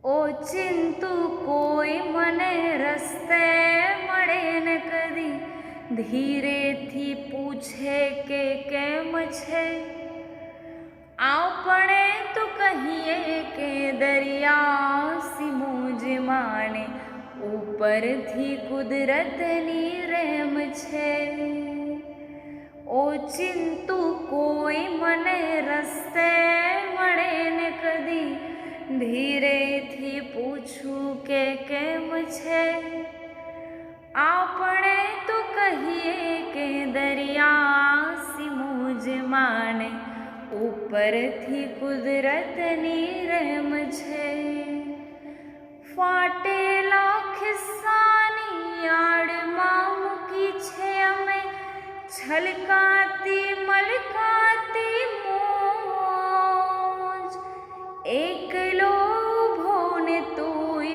ઓચિંતું કોઈ મને રસ્તે મળે ને કદી ધીરેથી પૂછે કે કેમ છે, આપણે તો કહીએ કે દરિયા સિમોજ માને ઉપરથી કુદરતની રેમ છે। ઓચિંતું કોઈ મને રસ્તે મળે ને કદી ધીરેથી પૂછું કે કેમ છે, આપણે તો કહીએ કે દરિયા સિમોજ માને ઉપરથી કુદરતની રહેમ છે।